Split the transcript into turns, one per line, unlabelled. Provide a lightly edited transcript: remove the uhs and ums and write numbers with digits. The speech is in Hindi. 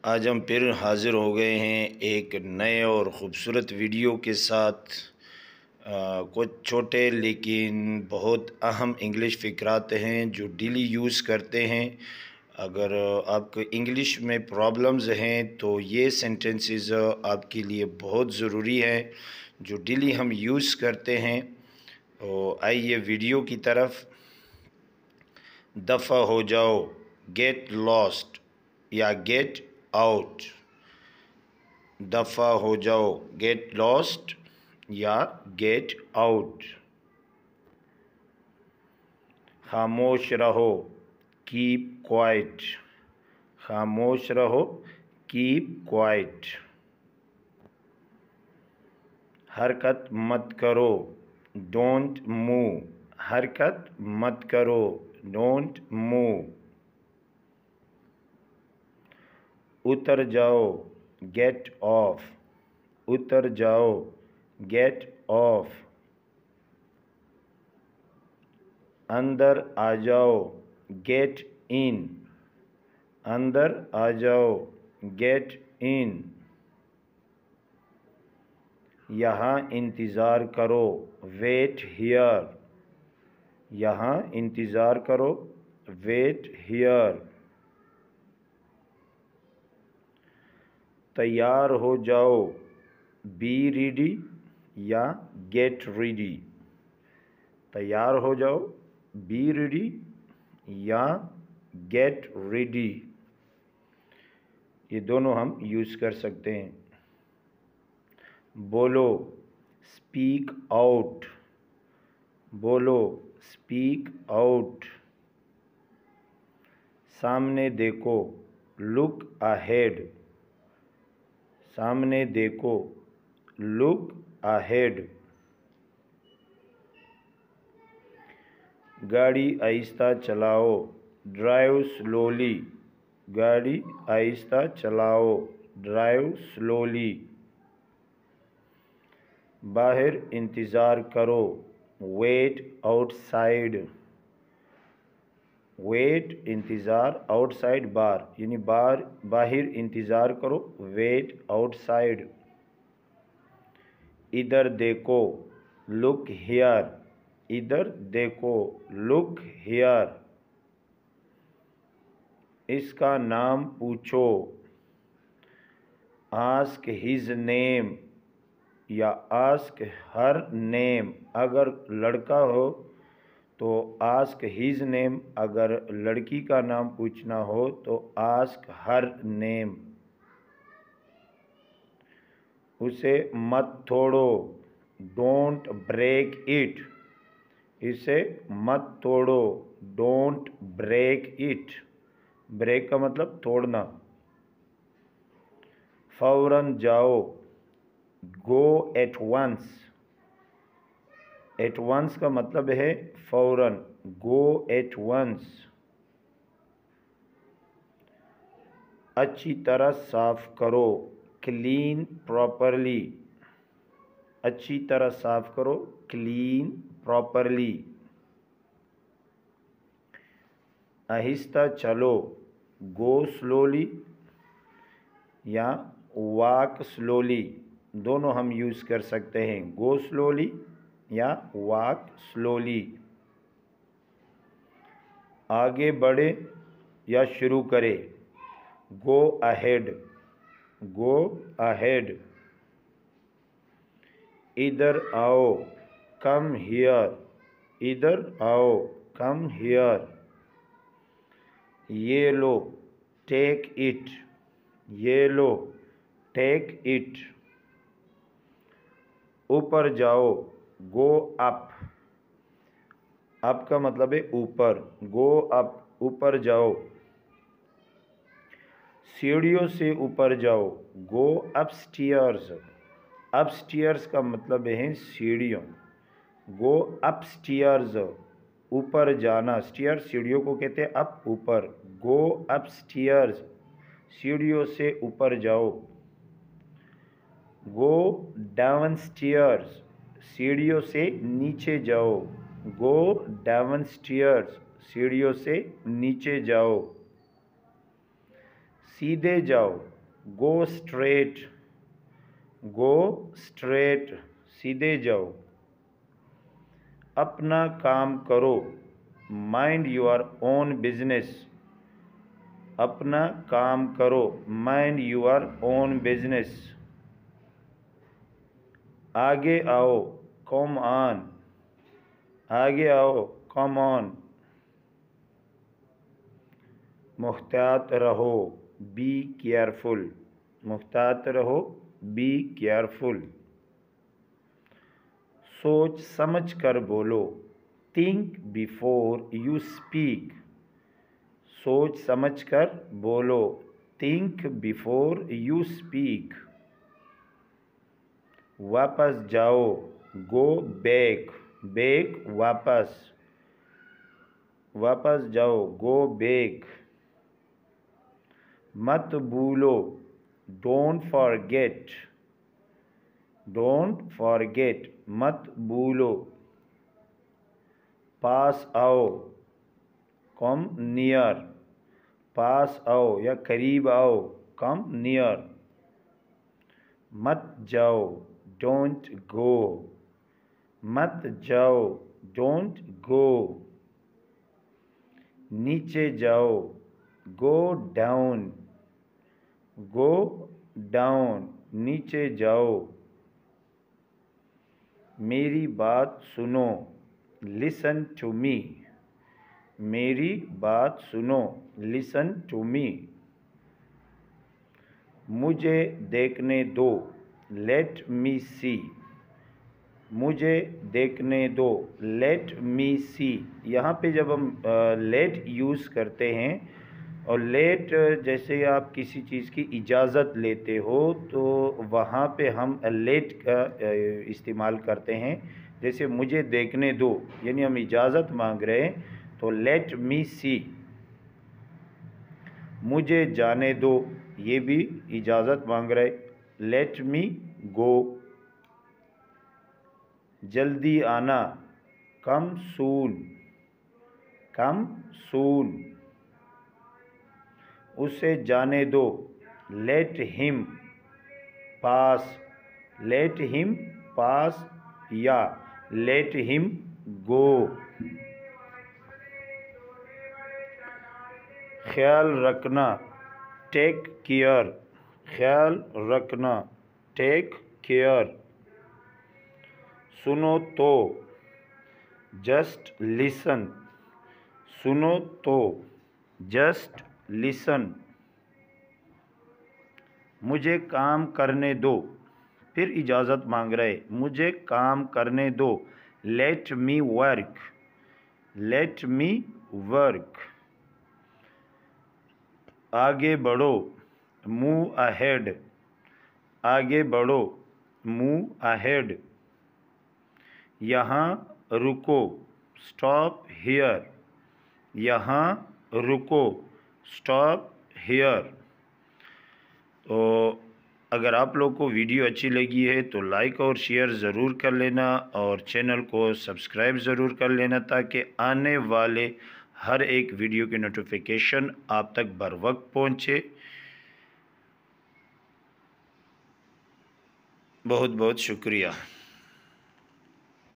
आज हम फिर हाज़िर हो गए हैं एक नए और ख़ूबसूरत वीडियो के साथ। कुछ छोटे लेकिन बहुत अहम इंग्लिश फ़िक्रात हैं जो डेली यूज़ करते हैं। अगर आपको इंग्लिश में प्रॉब्लम्स हैं तो ये सेंटेंसेस आपके लिए बहुत ज़रूरी है जो डेली हम यूज़ करते हैं। तो आइए वीडियो की तरफ। दफ़ा हो जाओ, गेट लॉस्ट या गेट आउट। दफ़ा हो जाओ, गेट लॉस्ट या गेट आउट। खामोश रहो, कीप क्वाइट। खामोश रहो, कीप क्वाइट। हरकत मत करो, डोंट मूव। हरकत मत करो, डोंट मूव। उतर जाओ, गेट ऑफ। उतर जाओ, गेट ऑफ। अंदर आ जाओ, गेट इन। अंदर आ जाओ, गेट इन। यहाँ इंतज़ार करो, वेट हियर। यहाँ इंतज़ार करो, वेट हियर। तैयार हो जाओ, बी रेडी या गेट रेडी। तैयार हो जाओ, बी रेडी या गेट रेडी। ये दोनों हम यूज़ कर सकते हैं। बोलो, स्पीक आउट। बोलो, स्पीक आउट। सामने देखो, लुक अहेड। सामने देखो, लुक अहेड। गाड़ी आहिस्ता चलाओ, ड्राइव स्लोली। गाड़ी आहिस्ता चलाओ, ड्राइव स्लोली। बाहर इंतज़ार करो, वेट आउटसाइड। वेट इंतज़ार, आउटसाइड बाहर, यानी बाहर इंतज़ार करो, वेट आउटसाइड। इधर देखो, लुक हियर। इधर देखो, लुक हियर। इसका नाम पूछो, आस्क हिज नेम या आस्क हर नेम। अगर लड़का हो तो आस्क हिज नेम, अगर लड़की का नाम पूछना हो तो आस्क हर नेम। उसे मत तोड़ो, डोंट ब्रेक इट। इसे मत तोड़ो, डोंट ब्रेक इट। ब्रेक का मतलब तोड़ना। फौरन जाओ, go at once. At once का मतलब है फौरन, गो एट वंस। अच्छी तरह साफ करो, क्लीन प्रॉपरली। अच्छी तरह साफ करो, क्लीन प्रॉपरली। आहिस्ता चलो, गो स्लोली या वॉक स्लोली। दोनों हम यूज़ कर सकते हैं, गो स्लोली या वॉक स्लोली। आगे बढ़े या शुरू करे, गो अहेड। Go ahead. इधर आओ, कम हियर। इधर आओ, कम हियर। ये लो, टेक इट। ये लो, टेक इट। ऊपर जाओ, गो अप। अप का मतलब है ऊपर, गो अप, ऊपर जाओ। सीढ़ियों से ऊपर जाओ, गो अपस्टेयर्स। अपस्टेयर्स का मतलब है सीढ़ियों, गो अपस्टेयर्स, ऊपर जाना। स्टेयर सीढ़ियों को कहते हैं अप, ऊपर। गो अपस्टेयर्स, सीढ़ियों से ऊपर जाओ। गो डाउनस्टेयर्स, सीढ़ियों से नीचे जाओ। गो डाउनस्टेयर्स, सीढ़ियों से नीचे जाओ। सीधे जाओ, गो स्ट्रेट, गो स्ट्रेट, सीधे जाओ। अपना काम करो, माइंड योर ओन बिजनेस, अपना काम करो, माइंड योर ओन बिजनेस। आगे आओ, कम ऑन, आगे आओ, कम ऑन। मुहतात रहो, बी केयरफुल, मुहतात रहो, बी केयरफुल। सोच समझ कर बोलो, थिंक बिफोर यू स्पीक, सोच समझ कर बोलो, थिंक बिफोर यू स्पीक। वापस जाओ, गो बैक, बैक वापस, वापस जाओ, गो बैक। मत भूलो, डोंट फॉरगेट, डोंट फॉरगेट, मत भूलो। पास आओ, कम नियर, पास आओ या करीब आओ, कम नियर। मत जाओ, डोंट गो, मत जाओ, डोंट गो। नीचे जाओ, गो डाउन, गो डाउन, नीचे जाओ। मेरी बात सुनो, लिसन टू मी, मेरी बात सुनो, लिसन टू मी। मुझे देखने दो, लेट मी सी, मुझे देखने दो, लेट मी सी। यहाँ पे जब हम लेट यूज़ करते हैं और लेट जैसे आप किसी चीज़ की इजाज़त लेते हो तो वहाँ पे हम लेट का इस्तेमाल करते हैं। जैसे मुझे देखने दो यानी हम इजाज़त मांग रहे हैं तो लेट मी सी। मुझे जाने दो, ये भी इजाज़त मांग रहे, लेट मी गो। जल्दी आना, कम सून, कम सून। उसे जाने दो, लेट हिम पास, लेट हिम पास या लेट हिम गो। ख्याल रखना, टेक केयर, ख्याल रखना, टेक केयर। सुनो तो, जस्ट लिसन, सुनो तो, जस्ट लिसन। मुझे काम करने दो, फिर इजाज़त मांग रहे, मुझे काम करने दो, let me work, let me work. आगे बढ़ो, मूव अहेड, आगे बढ़ो, मूव अहेड। यहाँ रुको, स्टॉप हियर, यहाँ रुको, स्टॉप हियर। तो अगर आप लोग को वीडियो अच्छी लगी है तो लाइक और शेयर ज़रूर कर लेना और चैनल को सब्सक्राइब ज़रूर कर लेना ताकि आने वाले हर एक वीडियो की नोटिफिकेशन आप तक बर वक्त पहुँचे। बहुत बहुत शुक्रिया।